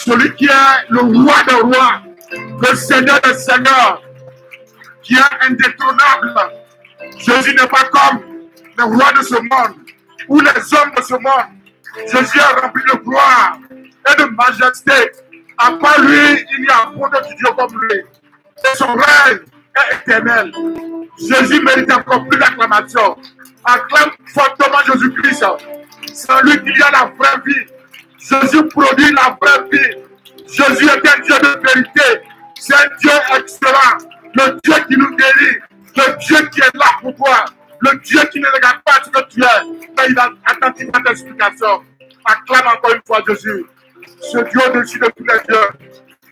celui qui est le roi des rois, le Seigneur des seigneurs, qui est indétrônable. Jésus n'est pas comme les rois de ce monde ou les hommes de ce monde. Jésus est rempli de gloire et de majesté. À part lui, il n'y a point de Dieu comme lui. Et son règne est éternel. Jésus mérite encore plus d'acclamation. Acclame fortement Jésus-Christ. C'est lui qui a la vraie vie. Jésus produit la vraie vie. Jésus est un Dieu de vérité. C'est un Dieu excellent. Le Dieu qui nous guérit. Le Dieu qui est là pour toi. Le Dieu qui ne regarde pas ce que tu es. Mais il a attentif à tes explications. Acclame encore une fois Jésus. Ce Dieu au-dessus de tous les dieux.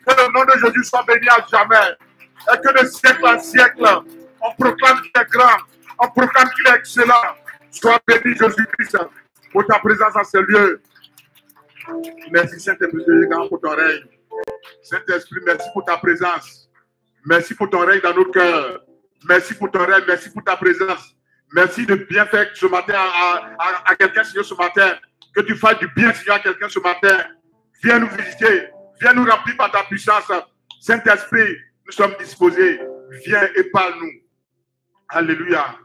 Que le nom de Jésus soit béni à jamais. Et que de siècle en siècle, on proclame qu'il est grand. On proclame qu'il est excellent. Sois béni Jésus-Christ pour ta présence dans ce lieu. Merci Saint-Esprit pour ton règne. Saint-Esprit, merci pour ta présence. Merci pour ton règne dans nos cœurs. Merci pour ton règne, merci pour ta présence. Merci de bien faire ce matin à quelqu'un, Seigneur, ce matin. Que tu fasses du bien, Seigneur, à quelqu'un ce matin. Viens nous visiter. Viens nous remplir par ta puissance. Saint-Esprit, nous sommes disposés. Viens et parle-nous. Alléluia.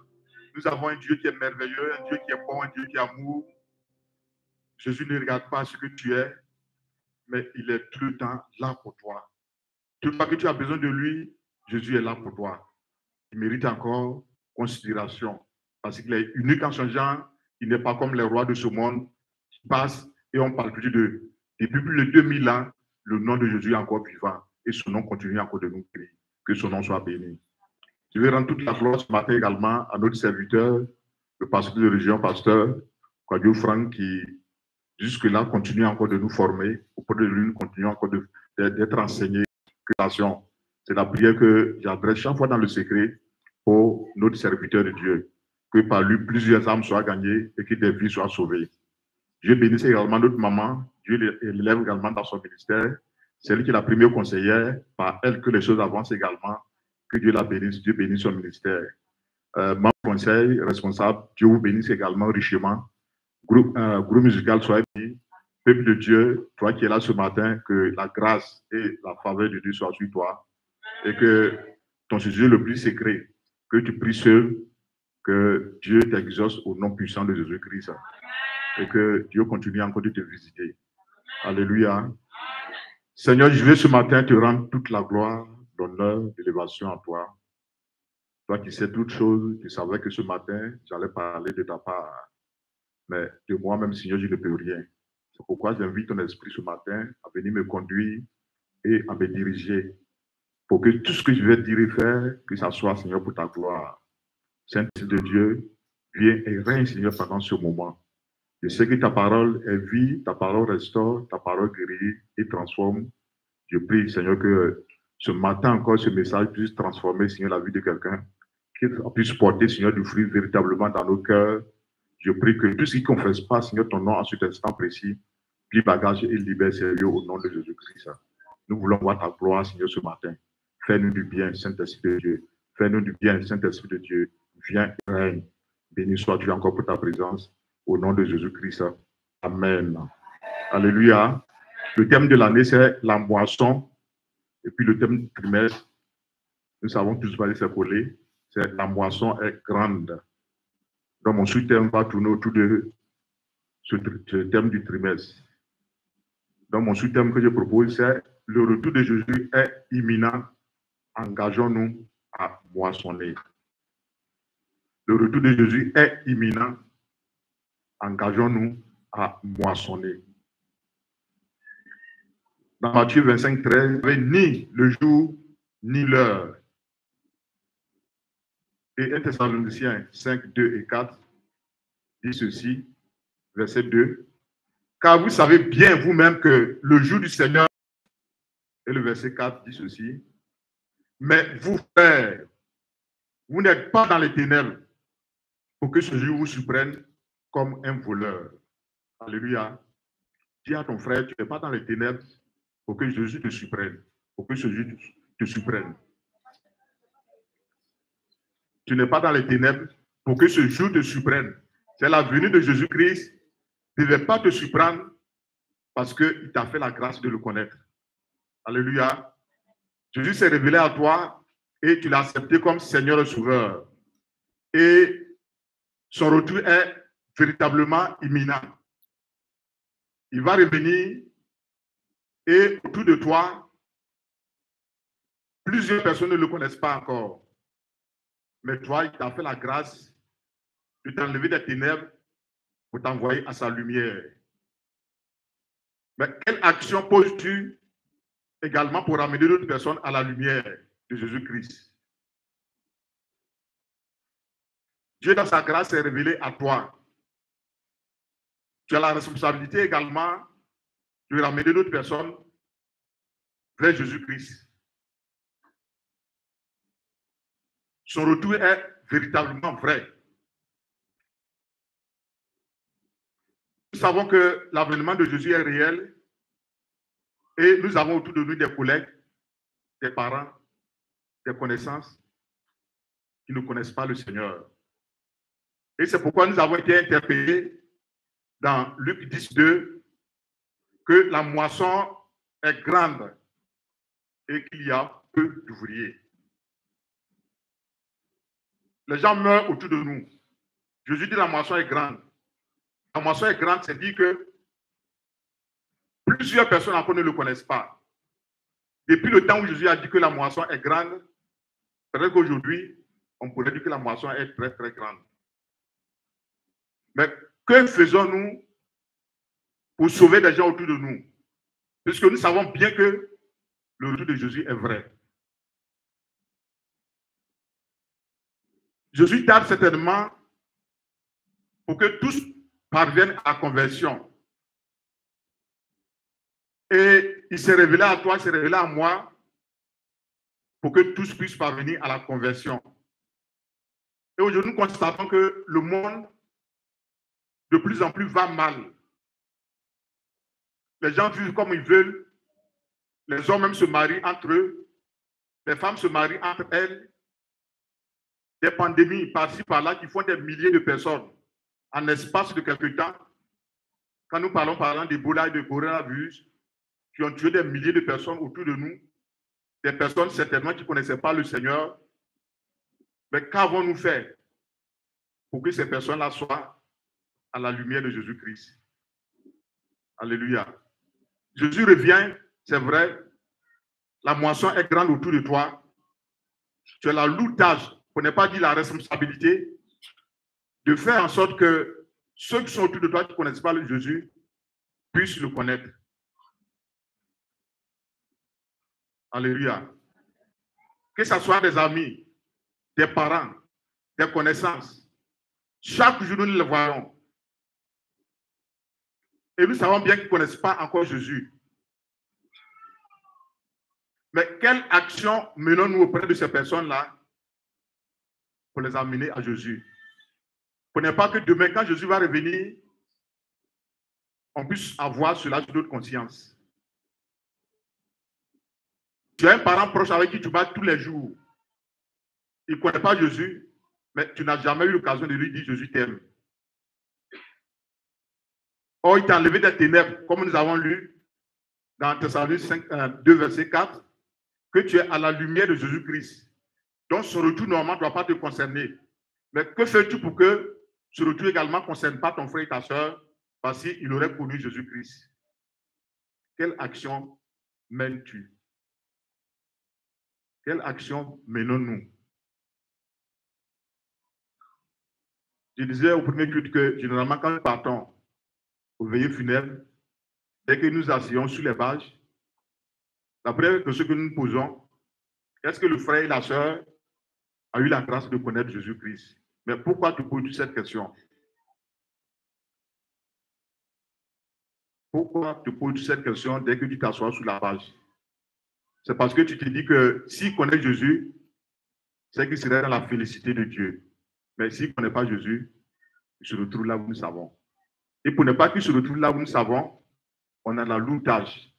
Nous avons un Dieu qui est merveilleux, un Dieu qui est bon, un Dieu qui est amour. Jésus ne regarde pas ce que tu es, mais il est tout le temps là pour toi. Toute fois que tu as besoin de lui, Jésus est là pour toi. Il mérite encore considération parce qu'il est unique en son genre. Il n'est pas comme les rois de ce monde qui passent et on parle plus de. Depuis plus de 2000 ans, le nom de Jésus est encore vivant et son nom continue encore de nous prier. Que son nom soit béni. Je vais rendre toute la gloire ce matin également à notre serviteur, le pasteur de région, pasteur Kwadio Frank, qui jusque-là continue encore de nous former. Auprès de lui, nous continuons encore d'être enseignés. C'est la prière que j'adresse chaque fois dans le secret pour notre serviteur de Dieu. Que par lui, plusieurs âmes soient gagnées et que des vies soient sauvées. Dieu bénisse également notre maman. Dieu l'élève également dans son ministère. C'est elle qui est la première conseillère. Par elle que les choses avancent également. Que Dieu la bénisse. Dieu bénisse son ministère. Mon conseil responsable, Dieu vous bénisse également richement. Groupe musical soit béni. Peuple de Dieu, toi qui es là ce matin, que la grâce et la faveur de Dieu soient sur toi. Et que ton sujet le plus secret, que tu pries seul, que Dieu t'exauce au nom puissant de Jésus-Christ. Et que Dieu continue encore de te visiter. Alléluia. Seigneur, je vais ce matin te rendre toute la gloire, l'honneur, l'élévation à toi. Toi qui sais toutes choses, tu savais que ce matin, j'allais parler de ta part. Mais de moi-même, Seigneur, je ne peux rien. C'est pourquoi j'invite ton esprit ce matin à venir me conduire et à me diriger. Pour que tout ce que je vais dire et faire, que ça soit, Seigneur, pour ta gloire. Saint-Esprit de Dieu, viens et règne, Seigneur, pendant ce moment. Je sais que ta parole est vie, ta parole restaure, ta parole guérit et transforme. Je prie, Seigneur, que ce matin encore, ce message puisse transformer, Seigneur, la vie de quelqu'un, qu'il puisse porter, Seigneur, du fruit véritablement dans nos cœurs. Je prie que tout ce qui ne confesse pas, Seigneur, ton nom à cet instant précis, plie bagage et libère Seigneur au nom de Jésus-Christ. Nous voulons voir ta gloire, Seigneur, ce matin. Fais-nous du bien, Saint-Esprit de Dieu. Fais-nous du bien, Saint-Esprit de Dieu. Viens et règne. Béni sois-tu encore pour ta présence. Au nom de Jésus-Christ. Amen. Alléluia. Le thème de l'année, c'est la moisson. Et puis le thème du trimestre, nous savons tous parler, c'est collé. C'est la moisson est grande. Donc mon sous-thème va tourner autour de ce thème du trimestre. Donc mon sous-thème que je propose, c'est le retour de Jésus est imminent. Engageons-nous à moissonner. Le retour de Jésus est imminent. Engageons-nous à moissonner. Dans Matthieu 25, 13, ni le jour, ni l'heure. Et 1 Thessaloniciens 5, 2 et 4 dit ceci, verset 2. Car vous savez bien vous-même que le jour du Seigneur, et le verset 4 dit ceci, mais vous, frères, vous n'êtes pas dans les ténèbres pour que ce jour vous surprenne comme un voleur. Alléluia. Dis à ton frère, tu n'es pas dans les ténèbres pour que Jésus te surprenne. Pour que ce jour te surprenne. Tu n'es pas dans les ténèbres pour que ce jour te surprenne. C'est la venue de Jésus-Christ. Il ne devait pas te surprendre parce qu'il t'a fait la grâce de le connaître. Alléluia. Jésus s'est révélé à toi et tu l'as accepté comme Seigneur et Sauveur. Et son retour est véritablement imminent. Il va revenir et autour de toi, plusieurs personnes ne le connaissent pas encore. Mais toi, il t'a fait la grâce de t'enlever des ténèbres pour t'envoyer à sa lumière. Mais quelle action poses-tu également pour amener d'autres personnes à la lumière de Jésus-Christ? Dieu, dans sa grâce, s'est révélé à toi. Tu as la responsabilité également de ramener d'autres personnes vers Jésus-Christ. Son retour est véritablement vrai. Nous savons que l'avènement de Jésus est réel et nous avons autour de nous des collègues, des parents, des connaissances qui ne connaissent pas le Seigneur. Et c'est pourquoi nous avons été interpellés dans Luc 10, 2, que la moisson est grande et qu'il y a peu d'ouvriers. Les gens meurent autour de nous. Jésus dit la moisson est grande. La moisson est grande, c'est dire que plusieurs personnes encore ne le connaissent pas. Depuis le temps où Jésus a dit que la moisson est grande, c'est vrai qu'aujourd'hui, on pourrait dire que la moisson est très, très grande. Mais que faisons-nous pour sauver des gens autour de nous? Puisque nous savons bien que le retour de Jésus est vrai. Jésus tarde certainement pour que tous parviennent à la conversion. Et il s'est révélé à toi, il s'est révélé à moi pour que tous puissent parvenir à la conversion. Et aujourd'hui, nous constatons que le monde de plus en plus va mal. Les gens vivent comme ils veulent. Les hommes même se marient entre eux. Les femmes se marient entre elles. Des pandémies par-ci, par-là qui font des milliers de personnes en l'espace de quelques temps. Quand nous parlons par exemple d'Ebola et de coronavirus, qui ont tué des milliers de personnes autour de nous, des personnes certainement qui ne connaissaient pas le Seigneur. Mais qu'avons-nous fait pour que ces personnes-là soient à la lumière de Jésus-Christ? Alléluia. Jésus revient, c'est vrai, la moisson est grande autour de toi. Tu as la lourdage, pour ne pas dire la responsabilité, de faire en sorte que ceux qui sont autour de toi qui ne connaissent pas le Jésus puissent le connaître. Alléluia. Que ce soit des amis, des parents, des connaissances, chaque jour nous les voyons. Et nous savons bien qu'ils ne connaissent pas encore Jésus. Mais quelle action menons-nous auprès de ces personnes-là pour les amener à Jésus? Pour ne pas que demain, quand Jésus va revenir, on puisse avoir cela sur notre conscience. Tu as un parent proche avec qui tu vas tous les jours. Il ne connaît pas Jésus, mais tu n'as jamais eu l'occasion de lui dire Jésus t'aime. Or, il t'a enlevé des ténèbres, comme nous avons lu dans Thessaloniciens 2, verset 4, que tu es à la lumière de Jésus-Christ. Donc, ce retour, normalement, ne doit pas te concerner. Mais que fais-tu pour que ce retour également ne concerne pas ton frère et ta soeur, parce qu'il aurait connu Jésus-Christ? Quelle action mènes-tu? Quelle action menons-nous? Je disais au premier culte que, généralement, quand nous partons aux veillées funèbres, dès que nous asseyons sur les bâches, la première question que nous nous posons, est-ce que le frère et la sœur ont eu la grâce de connaître Jésus-Christ? Mais pourquoi te poses-tu cette question? Pourquoi te poses-tu cette question dès que tu t'assois sur la bâche? C'est parce que tu te dis que s'il connaît Jésus, c'est qu'il serait dans la félicité de Dieu. Mais s'il ne connaît pas Jésus, il se retrouve là où nous savons. Et pour ne pas qu'il se retrouve là où nous savons, on a la lourde tâche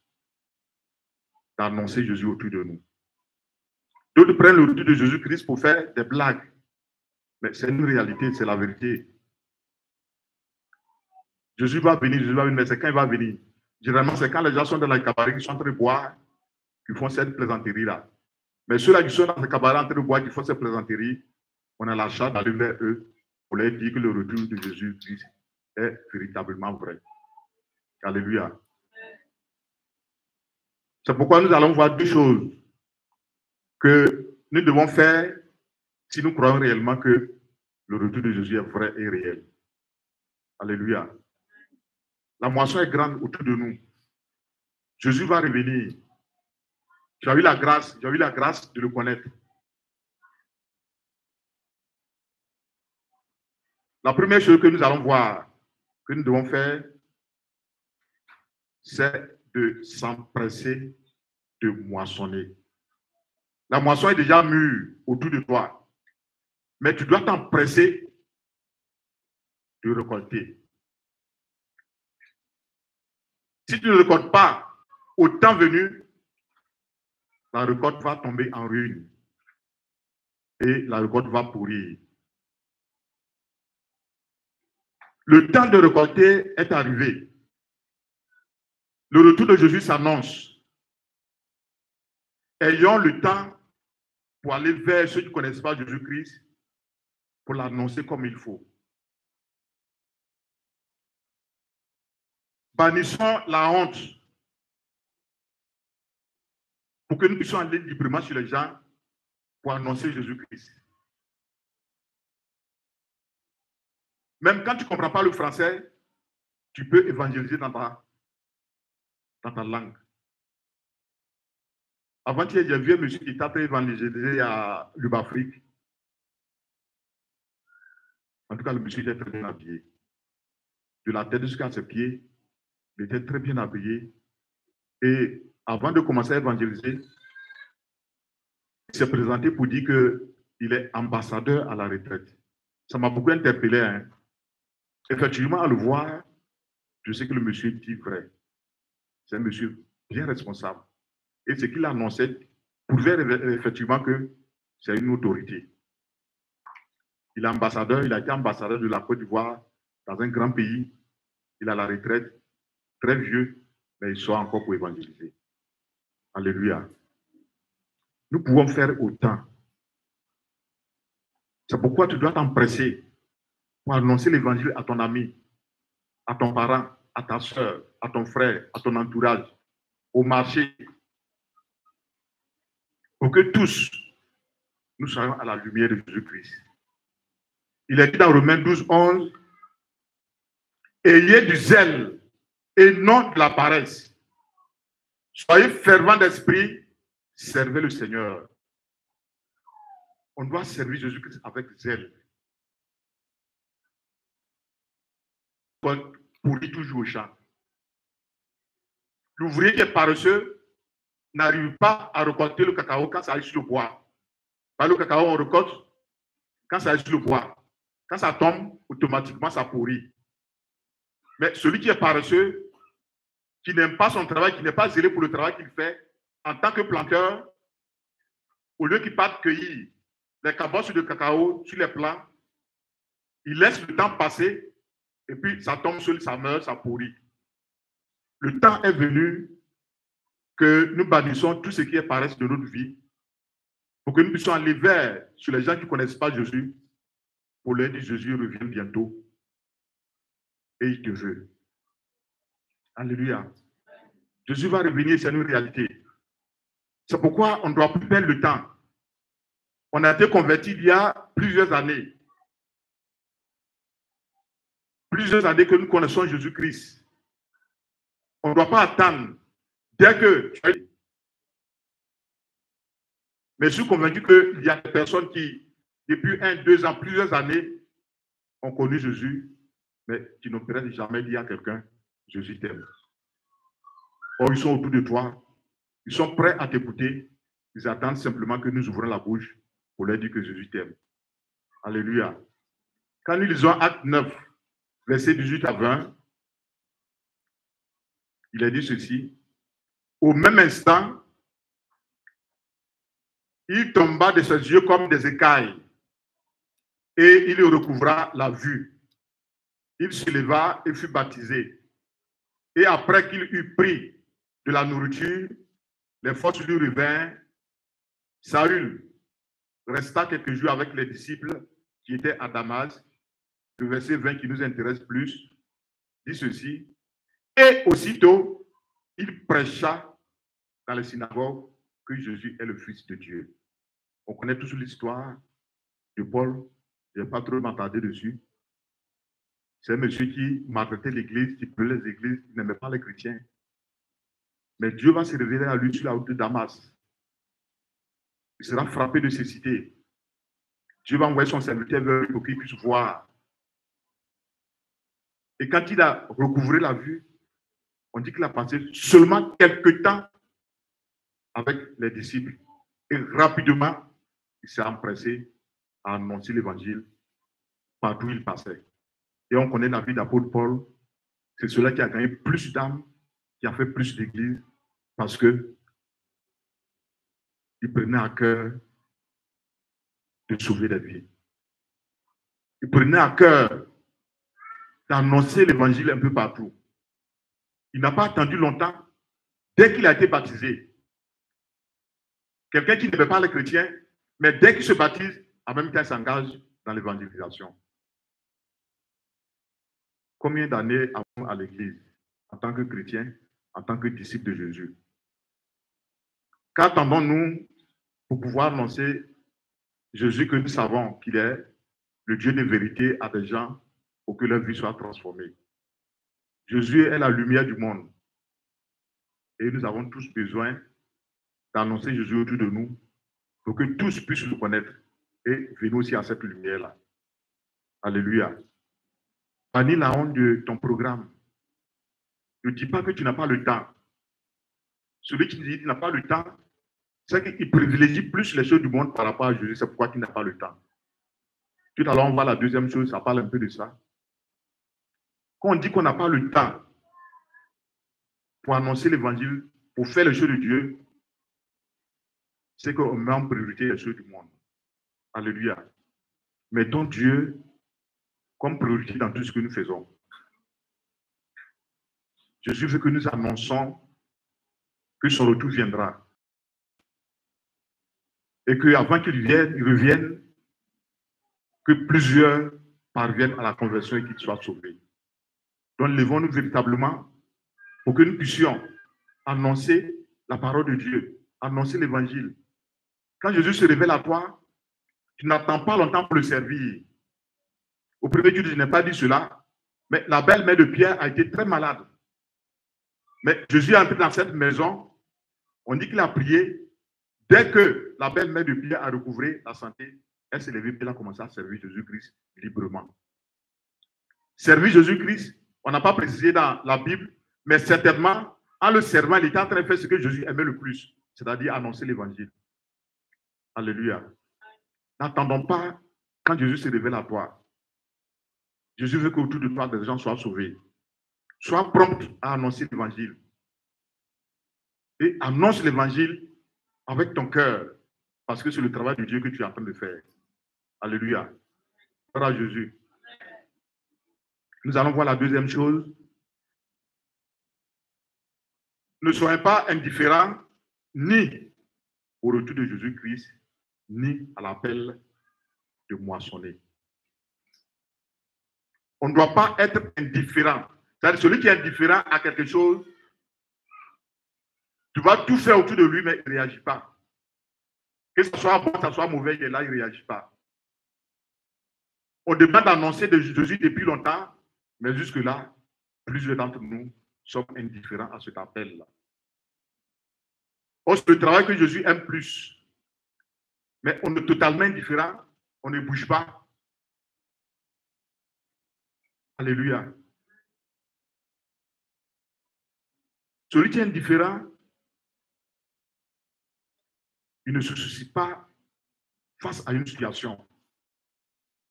d'annoncer Jésus autour de nous. D'autres prennent le retour de Jésus-Christ pour faire des blagues. Mais c'est une réalité, c'est la vérité. Jésus va venir, mais c'est quand il va venir. Généralement, c'est quand les gens sont dans la cabaret, qui sont en train de boire, qu'ils font cette plaisanterie-là. Mais ceux-là qui sont dans le cabaret en train de boire, qui font cette plaisanterie, on a la chance d'aller vers eux pour leur dire que le retour de Jésus-Christ est véritablement vrai. Alléluia. C'est pourquoi nous allons voir deux choses que nous devons faire si nous croyons réellement que le retour de Jésus est vrai et réel. Alléluia. La moisson est grande autour de nous. Jésus va revenir. J'ai eu la grâce de le connaître. La première chose que nous allons voir, que nous devons faire, c'est de s'empresser de moissonner. La moisson est déjà mûre autour de toi, mais tu dois t'empresser de récolter. Si tu ne récoltes pas au temps venu, la récolte va tomber en ruine et la récolte va pourrir. Le temps de récolter est arrivé. Le retour de Jésus s'annonce. Ayons le temps pour aller vers ceux qui ne connaissent pas Jésus-Christ pour l'annoncer comme il faut. Bannissons la honte pour que nous puissions aller librement sur les gens pour annoncer Jésus-Christ. Même quand tu ne comprends pas le français, tu peux évangéliser dans ta langue. Avant-hier, j'ai vu un monsieur qui était évangélisé à l'Afrique. En tout cas, le monsieur était très bien habillé. De la tête jusqu'à ses pieds, il était très bien habillé. Et avant de commencer à évangéliser, il s'est présenté pour dire qu'il est ambassadeur à la retraite. Ça m'a beaucoup interpellé. Hein. Effectivement, à le voir, je sais que le monsieur dit vrai. C'est un monsieur bien responsable. Et ce qu'il annonçait prouvait effectivement que c'est une autorité. Il est ambassadeur, il a été ambassadeur de la Côte d'Ivoire dans un grand pays. Il a la retraite, très vieux, mais il sort encore pour évangéliser. Alléluia. Nous pouvons faire autant. C'est pourquoi tu dois t'empresser pour annoncer l'évangile à ton ami, à ton parent, à ta soeur, à ton frère, à ton entourage, au marché, pour que tous, nous soyons à la lumière de Jésus-Christ. Il est dit dans Romains 12, 11, « Ayez du zèle et non de la paresse. Soyez fervents d'esprit, servez le Seigneur. » On doit servir Jésus-Christ avec zèle. Pourrit toujours au champ. L'ouvrier qui est paresseux n'arrive pas à récolter le cacao quand ça arrive sur le bois. Par le cacao, on récolte quand ça arrive sur le bois. Quand ça tombe, automatiquement, ça pourrit. Mais celui qui est paresseux, qui n'aime pas son travail, qui n'est pas zélé pour le travail qu'il fait, en tant que planteur, au lieu qu'il parte cueillir les cabosses de cacao sur les plants, il laisse le temps passer et puis ça tombe seul, ça meurt, ça pourrit. Le temps est venu que nous bannissons tout ce qui est paresse de notre vie pour que nous puissions aller vers sur les gens qui ne connaissent pas Jésus pour leur dire Jésus revient bientôt et il te veut. Alléluia. Jésus va revenir, c'est une réalité. C'est pourquoi on ne doit plus perdre le temps. On a été convertis il y a plusieurs années. Plusieurs années que nous connaissons Jésus-Christ. On ne doit pas attendre. Dès que... Mais je suis convaincu qu'il y a des personnes qui, depuis 1, 2 ans, plusieurs années, ont connu Jésus, mais qui ne pourraient jamais dire à quelqu'un, Jésus t'aime. Or, ils sont autour de toi, ils sont prêts à t'écouter, ils attendent simplement que nous ouvrons la bouche pour leur dire que Jésus t'aime. Alléluia. Quand nous lisons Acte 9, versets 18 à 20, il est dit ceci. Au même instant, il tomba de ses yeux comme des écailles et il recouvra la vue. Il se leva et fut baptisé. Et après qu'il eut pris de la nourriture, les forces lui revinrent. Saül resta quelques jours avec les disciples qui étaient à Damas. Le verset 20 qui nous intéresse plus dit ceci. Et aussitôt, il prêcha dans les synagogues que Jésus est le Fils de Dieu. On connaît tous l'histoire de Paul. Je ne vais pas trop m'attarder dessus. C'est un monsieur qui maltraitait l'église, qui brûlait les églises, qui n'aimait pas les chrétiens. Mais Dieu va se révéler à lui sur la route de Damas. Il sera frappé de cécité. Dieu va envoyer son serviteur vers lui pour qu'il puisse voir. Et quand il a recouvré la vue, on dit qu'il a passé seulement quelques temps avec les disciples. Et rapidement, il s'est empressé à annoncer l'évangile partout où il passait. Et on connaît la vie d'apôtre Paul. C'est celui qui a gagné plus d'âmes, qui a fait plus d'églises, parce que il prenait à cœur de sauver des vies. Il prenait à cœur d'annoncer l'évangile un peu partout. Il n'a pas attendu longtemps. Dès qu'il a été baptisé, quelqu'un qui n'aimait pas les chrétiens, mais dès qu'il se baptise, en même temps, il s'engage dans l'évangélisation. Combien d'années avons-nous à l'église en tant que chrétien, en tant que disciple de Jésus? Qu'attendons-nous pour pouvoir annoncer Jésus que nous savons qu'il est le Dieu de vérité à des gens pour que leur vie soit transformée? Jésus est la lumière du monde. Et nous avons tous besoin d'annoncer Jésus autour de nous pour que tous puissent le connaître et venir aussi à cette lumière-là. Alléluia. Bannis la honte de ton programme. Ne dis pas que tu n'as pas le temps. Celui qui dit qu'il n'a pas le temps, c'est qu'il privilégie plus les choses du monde par rapport à Jésus. C'est pourquoi il n'a pas le temps. Tout à l'heure, on voit la deuxième chose, ça parle un peu de ça. Quand on dit qu'on n'a pas le temps pour annoncer l'évangile, pour faire les choses de Dieu, c'est qu'on met en priorité les choses du monde. Alléluia. Mettons Dieu comme priorité dans tout ce que nous faisons. Jésus veut que nous annonçons que son retour viendra. Et qu'avant qu'il vienne, il revienne, que plusieurs parviennent à la conversion et qu'ils soient sauvés. Donc, levons-nous véritablement pour que nous puissions annoncer la parole de Dieu, annoncer l'évangile. Quand Jésus se révèle à toi, tu n'attends pas longtemps pour le servir. Au premier Dieu, je n'ai pas dit cela, mais la belle-mère de Pierre a été très malade. Mais Jésus est entré dans cette maison, on dit qu'il a prié. Dès que la belle-mère de Pierre a recouvré la santé, elle s'est levée et elle a commencé à servir Jésus-Christ librement. Servir Jésus-Christ, on n'a pas précisé dans la Bible, mais certainement, en le servant, il était en train de faire ce que Jésus aimait le plus, c'est-à-dire annoncer l'évangile. Alléluia. N'attendons pas quand Jésus se révèle à toi. Jésus veut qu'autour de toi, des gens soient sauvés. Sois prompt à annoncer l'évangile. Et annonce l'évangile avec ton cœur, parce que c'est le travail de Dieu que tu es en train de faire. Alléluia. Gloire à Jésus. Nous allons voir la deuxième chose. Ne soyez pas indifférents ni au retour de Jésus-Christ, ni à l'appel de moissonner. On ne doit pas être indifférent. C'est-à-dire celui qui est indifférent à quelque chose, tu vas tout faire autour de lui, mais il ne réagit pas. Que ce soit bon, que ce soit mauvais, il est là, il ne réagit pas. On demande d'annoncer de Jésus depuis longtemps, mais jusque-là, plusieurs d'entre nous sommes indifférents à cet appel-là. C'est le travail que Jésus aime plus. Mais on est totalement indifférent, on ne bouge pas. Alléluia. Celui qui est indifférent, il ne se soucie pas face à une situation.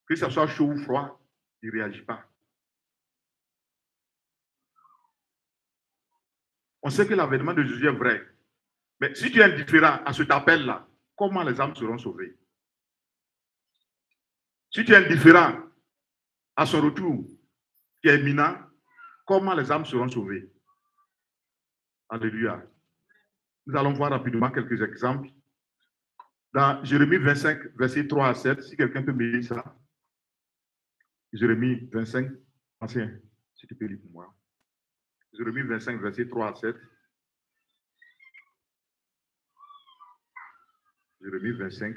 Que ce soit chaud ou froid, il ne réagit pas. On sait que l'avènement de Jésus est vrai. Mais si tu es indifférent à cet appel-là, comment les âmes seront sauvées? Si tu es indifférent à son retour qui est imminent, comment les âmes seront sauvées? Alléluia. Nous allons voir rapidement quelques exemples. Dans Jérémie 25, versets 3 à 7, si quelqu'un peut me lire ça. Jérémie 25, ancien, si tu peux lire pour moi. Jérémie 25, versets 3 à 7. Jérémie 25,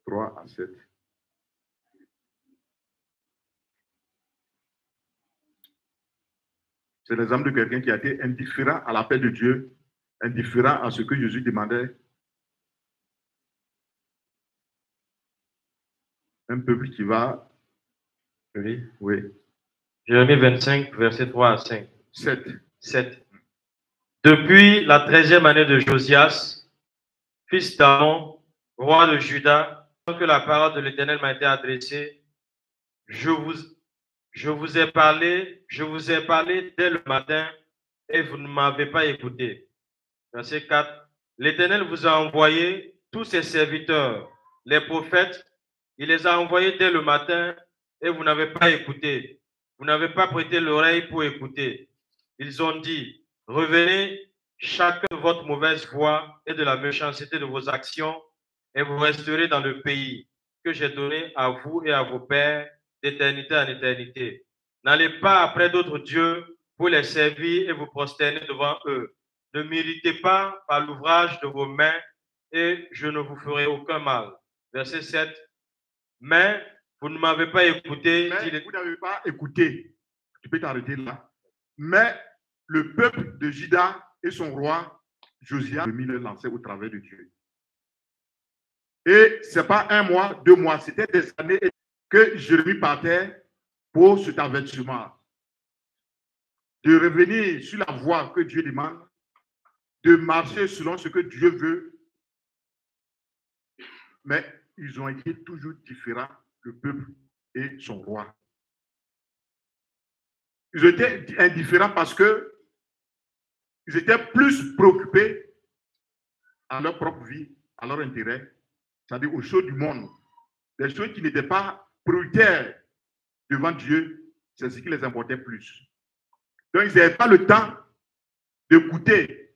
3 à 7. C'est l'exemple de quelqu'un qui a été indifférent à l'appel de Dieu, indifférent à ce que Jésus demandait. Un peuple qui va... Oui. Oui. Jérémie 25, verset 3 à 5. 7. Depuis la 13e année de Josias, fils d'Amon, roi de Juda, que la parole de l'Éternel m'a été adressée, je vous ai parlé dès le matin et vous ne m'avez pas écouté. Verset 4. L'Éternel vous a envoyé tous ses serviteurs, les prophètes, il les a envoyés dès le matin et vous n'avez pas écouté. Vous n'avez pas prêté l'oreille pour écouter. Ils ont dit, revenez chacun de votre mauvaise voie et de la méchanceté de vos actions et vous resterez dans le pays que j'ai donné à vous et à vos pères d'éternité en éternité. N'allez pas après d'autres dieux pour les servir et vous prosterner devant eux. Ne m'irritez pas par l'ouvrage de vos mains et je ne vous ferai aucun mal. Verset 7. Mais vous ne m'avez pas écouté. Vous n'avez pas écouté. Tu peux t'arrêter là. Mais le peuple de Juda et son roi Josias le lançaient au travers de Dieu. Et ce n'est pas 1 mois, 2 mois, c'était des années que Jérémie partait pour cet avertissement. De revenir sur la voie que Dieu demande, de marcher selon ce que Dieu veut. Mais ils ont été toujours différents, le peuple et son roi. Ils étaient indifférents parce que ils étaient plus préoccupés à leur propre vie, à leur intérêt, c'est-à-dire aux choses du monde. Les choses qui n'étaient pas prioritaires devant Dieu, c'est ce qui les importait plus. Donc, ils n'avaient pas le temps d'écouter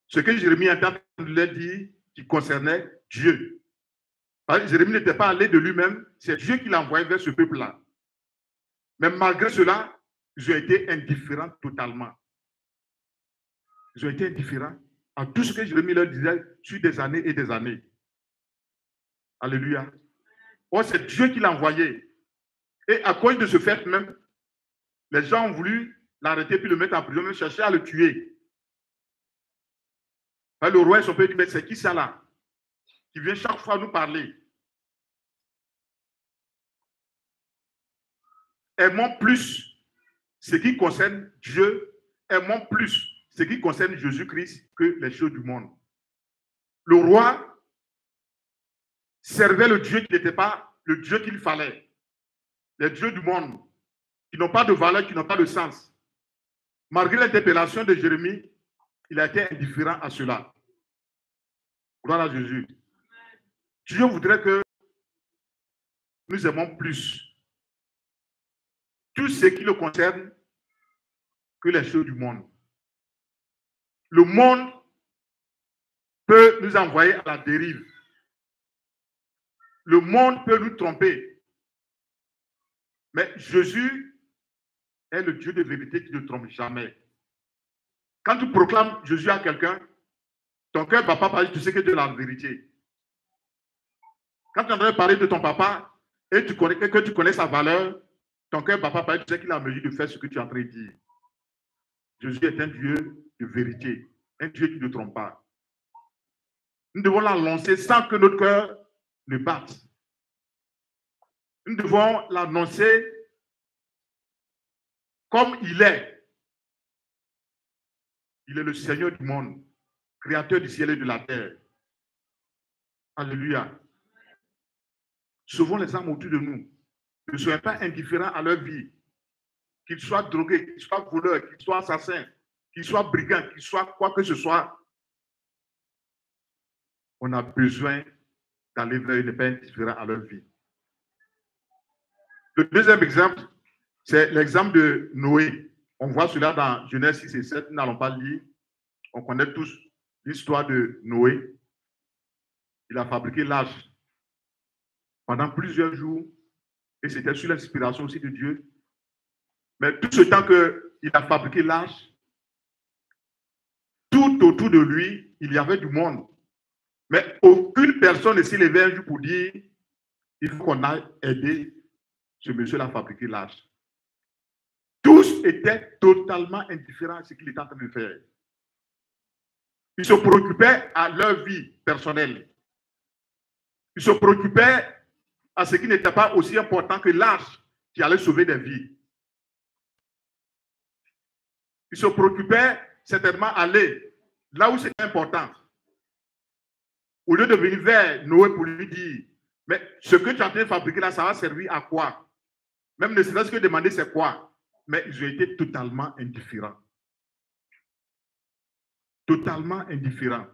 ce que Jérémie entend leur dire qui concernait Dieu. Parce que Jérémie n'était pas allé de lui-même, c'est Dieu qui l'a envoyé vers ce peuple-là. Mais malgré cela, ils ont été indifférents totalement. Ils ont été indifférents à tout ce que Jérémie leur disait sur des années et des années. Alléluia. Oh, c'est Dieu qui l'a envoyé. Et à cause de ce fait même, les gens ont voulu l'arrêter puis le mettre en prison, même chercher à le tuer. Le roi et son père dit, mais c'est qui ça là qui vient chaque fois nous parler? Aimons plus ce qui concerne Dieu, aimons plus ce qui concerne Jésus-Christ que les choses du monde. Le roi servait le Dieu qui n'était pas le Dieu qu'il fallait. Les dieux du monde qui n'ont pas de valeur, qui n'ont pas de sens. Malgré l'interpellation de Jérémie, il a été indifférent à cela. Gloire à Jésus. Dieu voudrait que nous aimons plus tout ce qui le concerne que les choses du monde. Le monde peut nous envoyer à la dérive. Le monde peut nous tromper. Mais Jésus est le Dieu de vérité qui ne trompe jamais. Quand tu proclames Jésus à quelqu'un, ton cœur ne va pas parler, tu sais que de la vérité. Quand tu es en train de parler de ton papa et que tu connais sa valeur, ton cœur ne va pas parler, tu sais qu'il a en mesure de faire ce que tu es en train de dire. Jésus est un Dieu de vérité, un Dieu qui ne trompe pas. Nous devons l'annoncer sans que notre cœur ne batte. Nous devons l'annoncer comme il est. Il est le Seigneur du monde, créateur du ciel et de la terre. Alléluia. Sauvons les âmes autour de nous. Ne soyez pas indifférents à leur vie. Qu'ils soient drogués, qu'ils soient voleurs, qu'ils soient assassins, qu'ils soient brigands, qu'ils soient quoi que ce soit. On a besoin d'aller vers une paix indifférente à leur vie. Le deuxième exemple, c'est l'exemple de Noé. On voit cela dans Genèse 6 et 7. Nous n'allons pas lire. On connaît tous l'histoire de Noé. Il a fabriqué l'arche pendant plusieurs jours. Et c'était sous l'inspiration aussi de Dieu. Mais tout ce temps qu'il a fabriqué l'arche, tout autour de lui, il y avait du monde. Mais aucune personne ne s'est levée un jour pour dire il faut qu'on aille aider ce monsieur-là à fabriquer l'arche. Tous étaient totalement indifférents à ce qu'il était en train de faire. Ils se préoccupaient à leur vie personnelle. Ils se préoccupaient à ce qui n'était pas aussi important que l'arche qui allait sauver des vies. Ils se préoccupaient certainement à aller là où c'était important. Au lieu de venir vers Noé pour lui dire, mais ce que tu es en train de fabriquer là, ça va servir à quoi? Même ne serait-ce que demander c'est quoi? Mais ils ont été totalement indifférents. Totalement indifférents.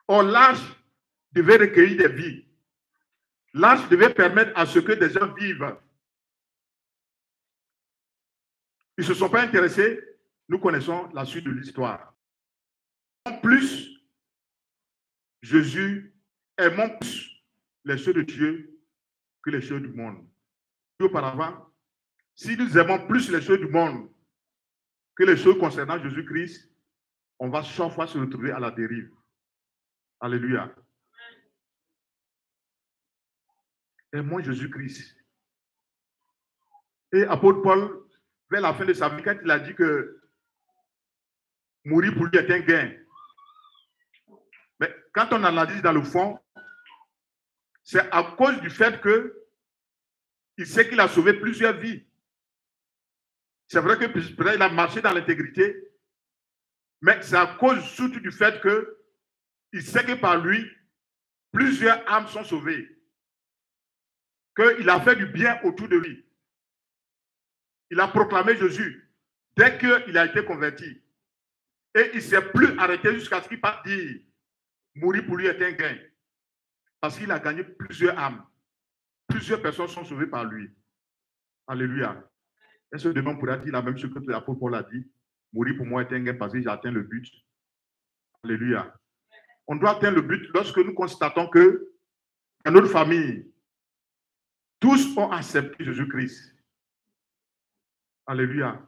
Or, l'arche devait recueillir des vies. L'arche devait permettre à ce que des gens vivent. Ils ne se sont pas intéressés. Nous connaissons la suite de l'histoire. En plus, Jésus aimant plus les choses de Dieu que les choses du monde. Auparavant, si nous aimons plus les choses du monde que les choses concernant Jésus-Christ, on va chaque fois se retrouver à la dérive. Alléluia. Aimons Jésus-Christ. Et apôtre Paul, vers la fin de sa vie, quand il a dit que mourir pour lui est un gain. Mais quand on analyse dans le fond, c'est à cause du fait qu'il sait qu'il a sauvé plusieurs vies. C'est vrai qu'il a marché dans l'intégrité, mais c'est à cause surtout du fait qu'il sait que par lui, plusieurs âmes sont sauvées. Qu'il a fait du bien autour de lui. Il a proclamé Jésus dès qu'il a été converti. Et il ne s'est plus arrêté jusqu'à ce qu'il parte dire mourir pour lui est un gain. Parce qu'il a gagné plusieurs âmes. Plusieurs personnes sont sauvées par lui. Alléluia. Est-ce que demain on pourra dire la même chose que l'apôtre Paul a dit? Mourir pour moi est un gain parce que j'ai atteint le but. Alléluia. On doit atteindre le but lorsque nous constatons que dans notre famille, tous ont accepté Jésus-Christ. Alléluia.